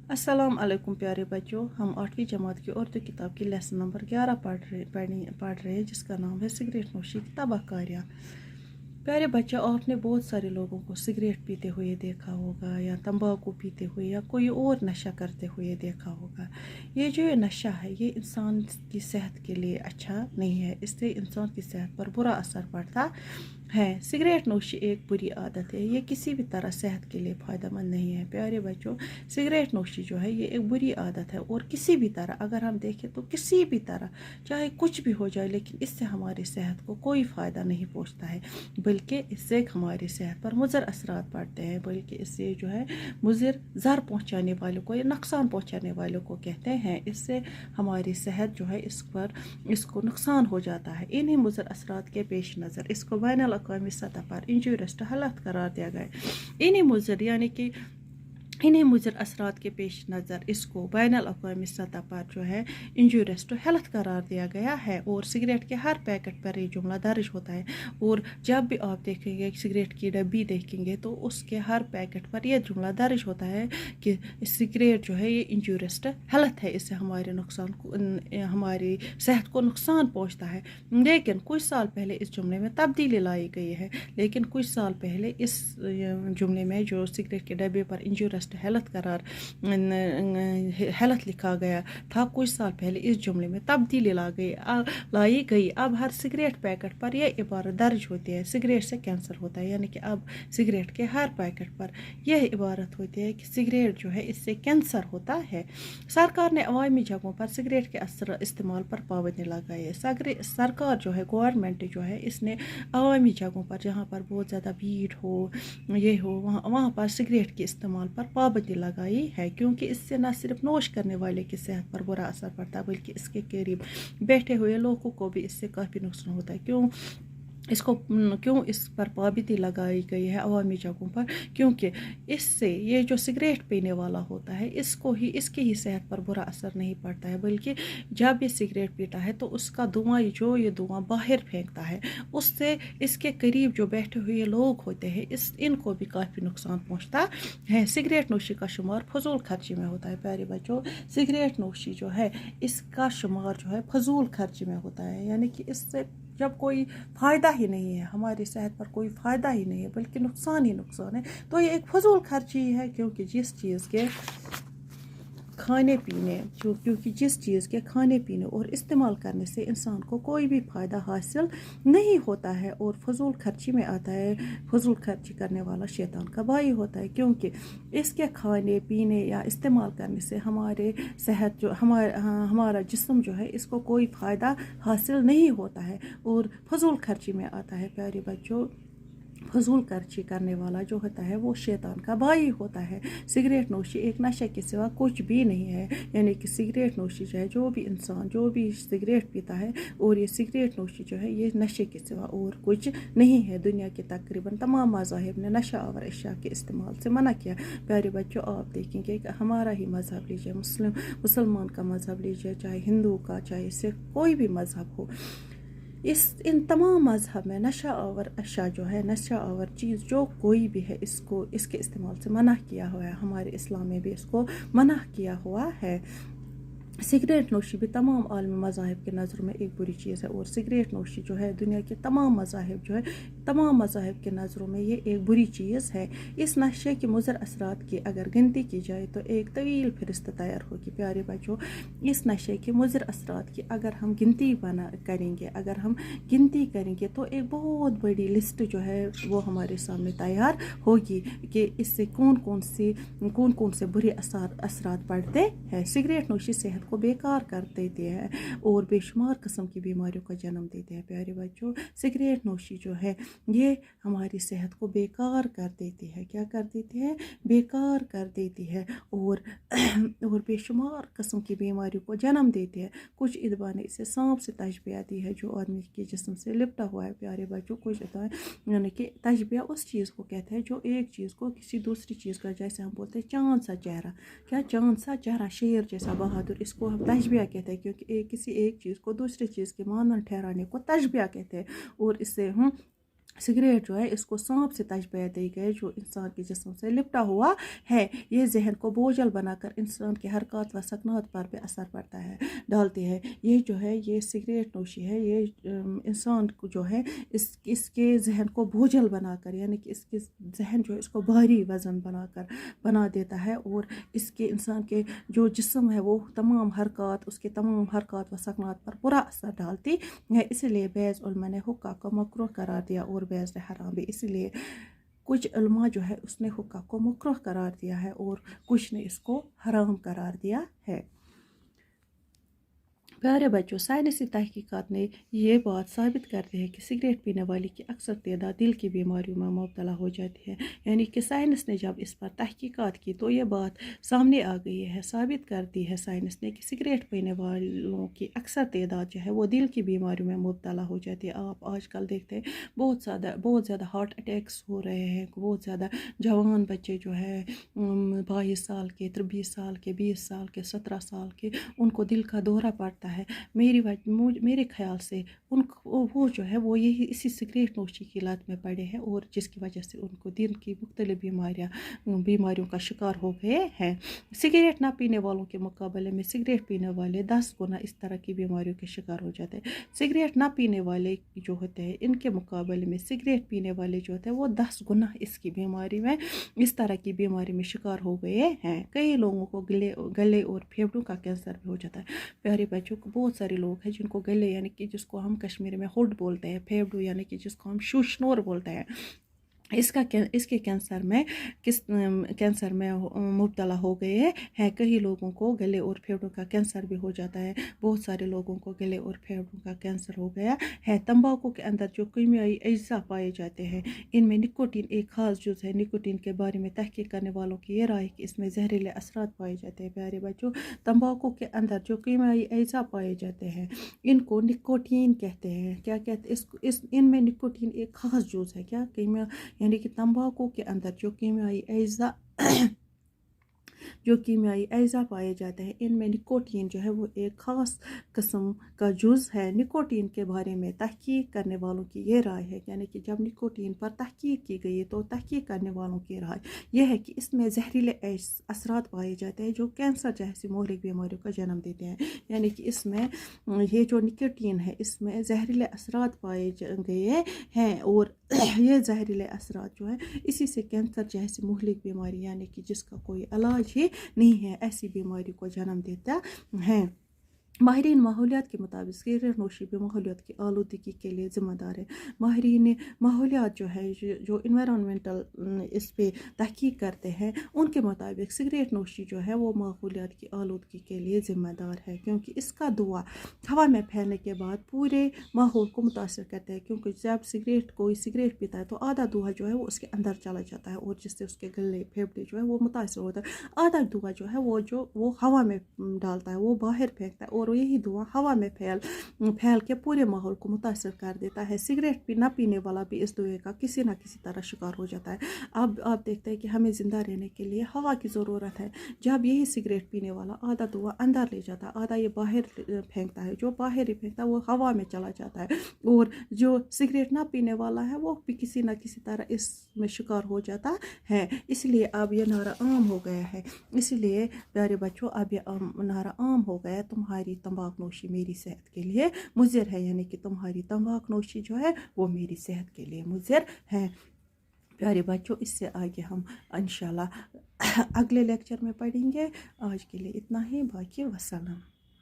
अस्सलाम वालेकुम प्यारे बच्चों। हम 8वीं जमात की उर्दू किताब की लेसन नंबर 11 पढ़ रहे हैं, जिसका नाम है सिगरेट नोशी की तबाहकारियाँ। प्यारे बच्चों, आपने बहुत सारे लोगों को सिगरेट पीते हुए देखा होगा या तंबाकू पीते हुए या कोई और नशा करते हुए देखा होगा। ये नशा है ये इंसान की सेहत के लिए अच्छा नहीं है, इससे इंसान की सेहत पर बुरा असर पड़ता है। सिगरेट नोशी एक बुरी आदत है, ये किसी भी तरह सेहत के लिए फ़ायदेमंद नहीं है। प्यारे बच्चों, सिगरेट नोशी जो है ये एक बुरी आदत है और किसी भी तरह अगर हम देखें तो किसी भी तरह चाहे कुछ भी हो जाए, लेकिन इससे हमारी सेहत को कोई फ़ायदा नहीं पहुँचता है, बल्कि इससे हमारी सेहत पर मुज़र असरात पड़ते हैं। बल्कि इससे जो है मुज़र ज़र पहुँचाने वालों को या नुकसान पहुँचाने वालों को कहते हैं। इससे हमारी सेहत जो है इसको नुकसान हो जाता है। इन्हीं मुज़र असरात के पेश नज़र इसको बैनुल अक़वामी सतह पर इंजूरियस टू हेल्थ करार दिया गया। इन्हीं मुज़र असरात के पेश नज़र इसको बैनुल अक़वामी सतह पर जो है इंजूरियस टू हेल्थ करार दिया गया है। और सिगरेट के हर पैकेट पर ये जुमला दर्ज होता है। और जब भी आप देखेंगे सिगरेट की डब्बी देखेंगे तो उसके हर पैकेट पर यह जुमला दर्ज होता है कि सिगरेट जो है ये इंजूरियस टू हेल्थ है, इससे हमारी सेहत को नुकसान पहुँचता है। लेकिन कुछ साल पहले इस जुमले में तब्दीली लाई गई है। लेकिन कुछ साल पहले इस जुमले में जो सिगरेट के डब्बे पर इंजूरियस हेल्थ लिखा गया था, कुछ साल पहले इस जुमले में तब्दीली लाई गई। अब हर सिगरेट पैकेट पर यह इबारत दर्ज होती है, सिगरेट से कैंसर होता है। यानी कि अब सिगरेट के हर पैकेट पर यह इबारत होती है कि सिगरेट जो है इससे कैंसर होता है। सरकार ने अवामी जगहों पर सिगरेट के इस्तेमाल पर पाबंदी लगाई है। सरकार जो है गवर्नमेंट जो है इसने अवामी जगहों पर जहाँ पर बहुत ज़्यादा भीड़ हो ये हो वहाँ पर सिगरेट के इस्तेमाल पर पाबंदी लगाई है, क्योंकि इससे न सिर्फ नोश करने वाले की सेहत पर बुरा असर पड़ता है, बल्कि इसके करीब बैठे हुए लोगों को भी इससे काफ़ी नुकसान होता है। क्यों इस पर पाबंदी लगाई गई है अवामी जगहों पर? क्योंकि इससे ये जो सिगरेट पीने वाला होता है इसकी ही सेहत पर बुरा असर नहीं पड़ता है, बल्कि जब ये सिगरेट पीता है तो उसका ये धुआं बाहर फेंकता है, उससे इसके करीब जो बैठे हुए लोग होते हैं इनको भी काफ़ी नुकसान पहुंचता है। सिगरेट नोशी का शुमार फजूल खर्ची में होता है। प्यारे बच्चों, सिगरेट नोशी जो है इसका शुमार जो है फजूल खर्ची में होता है। यानी कि इससे जब कोई फ़ायदा ही नहीं है, हमारी सेहत पर कोई फ़ायदा ही नहीं है, बल्कि नुकसान ही नुकसान है, तो ये एक फजूल खर्ची है। क्योंकि जिस चीज़ के खाने पीने और इस्तेमाल करने से इंसान को कोई भी फ़ायदा हासिल नहीं होता है और फजूल खर्ची में आता है। फजूल खर्ची करने वाला शैतान का भाई होता है, क्योंकि इसके खाने पीने या इस्तेमाल करने से हमारे सेहत जो हमारा जिस्म जो है इसको कोई फ़ायदा हासिल नहीं होता है और फजूल खर्ची में आता है। प्यारे बच्चों, फजूल खर्ची करने वाला जो होता है वो शैतान का भाई होता है। सिगरेट नोशी एक नशे के सिवा कुछ भी नहीं है। यानी कि सिगरेट नोशी जो है जो भी सिगरेट पीता है और ये सिगरेट नोशी जो है ये नशे के सिवा और कुछ नहीं है। दुनिया के तकरीबन तमाम मज़ाहिब ने नशा आवर अशिया के इस्तेमाल से मना किया। प्यारे बच्चों, आप देखेंगे कि हमारा ही मज़हब लीजिए, मुसलमान का मज़हब लीजिए, चाहे हिंदू का चाहे सिख कोई भी मज़हब हो, इन तमाम मज़हब में नशा आवर अशा जो है नशा आवर चीज़ जो कोई भी है इसके इस्तेमाल से मना किया हुआ है। हमारे इस्लाम में भी इसको मना किया हुआ है। सिगरेट नोशी भी तमाम आलमी मज़ाहिब के नज़रों में एक बुरी चीज़ है और सिगरेट नोशी जो है दुनिया के तमाम मज़ाहिब के नज़रों में ये एक बुरी चीज़ है। इस नशे के मुज़र असरात की अगर गिनती की जाए तो एक तवील फहरिस्त तैयार होगी। प्यारे बच्चों, इस नशे के मुज़र असरात की अगर हम गिनती करेंगे तो एक बहुत बड़ी लिस्ट जो है वो हमारे सामने तैयार होगी कि इससे कौन कौन से बुरे असरात पड़ते हैं। सिगरेट नोशी सेहत को बेकार कर देते हैं और बेशुमार किस्म की बीमारियों का जन्म देते हैं। प्यारे बच्चों, सिगरेट नोशी जो है ये हमारी सेहत को बेकार कर देती है। क्या कर देती है? बेकार कर देती है और बेशुमार किस्म की बीमारियों को जन्म देती है। कुछ इदबा ने इसे सांप से तशबीह दी है जो आदमी के जिस्म से लिपटा हुआ है। प्यारे बच्चों, कुछ यानी कि तशबीह उस चीज़ को कहते हैं जो एक चीज़ को किसी दूसरी चीज़ का, जैसे हम बोलते हैं चांद सा चेहरा, क्या चांद सा चेहरा, शेर जैसा बहादुर, इसको हम तशबीह कहते हैं, क्योंकि किसी एक चीज़ को दूसरी चीज़ के मानन ठहराने को तशबीह कहते हैं। और इससे सिगरेट जो है इसको सांप से तशबीह दी गई जो इंसान के जिस्म से लिपटा हुआ है। ये जहन को बोझल बनाकर इंसान की हरकत व सकनात पर भी असर पड़ता है डालती है। ये जो है ये सिगरेट नोशी है ये इंसान को जो है इसके जहन को बोझल बनाकर यानी कि इसके जहन जो है इसको भारी वज़न बना देता है और इसके इंसान के जो जिस्म है वो तमाम हरकत उसके तमाम हरकत व सकनात पर बुरा असर डालती है। इसीलिए बैज़ उलमा ने हुक्का को मकरूह करार दिया और बैज़ ने हराम भी। इसलिए कुछ उलमा जो है उसने हुक्का को मकरूह करार दिया है और कुछ ने इसको हराम करार दिया है। प्यारे बच्चों, साइंसी तहकीकात ने ये बात साबित कर दी है कि सिगरेट पीने वाले की अक्सर तादाद दिल की बीमारियों में मुब्तला हो जाती है। यानी कि साइंस ने जब इस पर तहकीकात की तो ये बात सामने आ गई है, साबित कर दी है साइंस ने कि सिगरेट पीने वालों की अक्सर तादाद जो है वो दिल की बीमारियों में मुब्तला हो जाती है। आप आजकल देखते हैं बहुत ज़्यादा हार्ट अटैक्स हो रहे हैं। बहुत ज़्यादा जवान बच्चे जो है 22 साल के 23 साल के 20 साल के 17 साल के उनको दिल का दौरा पड़ता है। मेरे ख्याल से उनको वो जो है वो यही इसी सिगरेट नोशी की लत में पड़े हैं और जिसकी वजह से उनको दिल की मुख्तलिफ बीमारियों का शिकार हो गए हैं। सिगरेट ना पीने वालों के मुकाबले में सिगरेट पीने वाले 10 गुना इस तरह की बीमारियों के शिकार हो जाते हैं। सिगरेट ना पीने वाले जो होते हैं इनके मुकाबले में सिगरेट पीने वाले जो होते हैं वो 10 गुना इसकी बीमारी में इस तरह की बीमारी में शिकार हो गए हैं। कई लोगों को गले और फेफड़ों का कैंसर भी हो जाता है। प्यारे बच्चों, बहुत सारे लोग हैं जिनको गले यानी कि जिसको हम कश्मीरी में हुड बोलते हैं, फेफड़ू यानी कि जिसको हम शूशनोर बोलते हैं, इसके कैंसर में मुब्तला हो गए हैं। कई लोगों को गले और फेफड़ों का कैंसर भी हो जाता है। बहुत सारे लोगों को गले और फेफड़ों का कैंसर हो गया है। तंबाकू के अंदर जो कीमियाई अज्जा पाए जाते हैं इनमें निकोटीन एक खास जुज़ है। निकोटीन के बारे में तहकीक करने वालों की ये राय है कि इसमें जहरीले असरात पाए जाते हैं। प्यारे बच्चों, तंबाकू के अंदर जो कीमियाई अज्जा पाए जाते हैं इनको निकोटीन कहते हैं। क्या कहते हैं इनमें निकोटीन एक खास जुज़ है। क्या कीमिया यानी कि तंबाकू के अंदर जो कीमियाई अज्जा पाए जाते हैं इनमें निकोटीन जो है वो एक ख़ास किस्म का जुज़ है। निकोटीन के बारे में तहकीक करने वालों की ये राय है यानी कि जब निकोटीन पर तहकीक की गई तो तहकीक करने वालों की राय यह है कि इसमें जहरीले असरात पाए जाते हैं जो कैंसर जैसी मोहलिक बीमारियों का जन्म देते हैं। यानी कि इसमें ये जो निकोटीन है इसमें जहरीले असरात पाए गए हैं और ये जहरीले असरात जो है इसी से कैंसर जैसी मोहलिक बीमारी यानी कि जिसका कोई इलाज ही नहीं है ऐसी बीमारी को जन्म देता है। माहिरीन माहौलियात के मुताबिक सिगरेट नोशी भी माहौलियात की आलूदगी के लिए ज़िम्मेदार है। माहिरीन माहौलियात जो है जो इन्वायरमेंटल इस पे तहकीक करते हैं उनके मुताबिक सिगरेट नोशी जो है वो माहौलियात की आलूदगी के लिए ज़िम्मेदार है क्योंकि इसका धुआं हवा में फैलने के बाद पूरे माहौल को मुतासर करता है। क्योंकि जब कोई सिगरेट पीता है तो आधा धुआं जो है वो उसके अंदर चला जाता है और जिससे उसके गले फेफड़े जो है वो मुतासर होता है। आधा धुआं जो है वो हवा में डालता है, वो बाहर फेंकता है और यही धुआं हवा में फैल के पूरे माहौल को मुतासर कर देता है। सिगरेट ना पीने वाला भी इस धुएं का किसी न किसी तरह शिकार हो जाता है। अब आप देखते हैं कि हमें ज़िंदा रहने के लिए हवा की ज़रूरत है। जब यही सिगरेट पीने वाला आधा धुआं अंदर ले जाता है, आधा ये बाहर फेंकता है, जो बाहर ही फेंकता है वो हवा में चला जाता है और जो सिगरेट ना पीने वाला है वो भी किसी न किसी तरह इसमें शिकार हो जाता है। इसलिए अब ये नारा आम हो गया है। इसलिए प्यारे बच्चों, अब ये नारा आम हो गया, तुम्हारी तंबाकू नोशी मेरी सेहत के लिए मुज़िर है। यानी कि तुम्हारी तंबाकू नोशी जो है वो मेरी सेहत के लिए मुज़िर है। प्यारे बच्चों, इससे आगे हम इंशाल्लाह अगले लेक्चर में पढ़ेंगे। आज के लिए इतना ही, बाकी वसल्लम।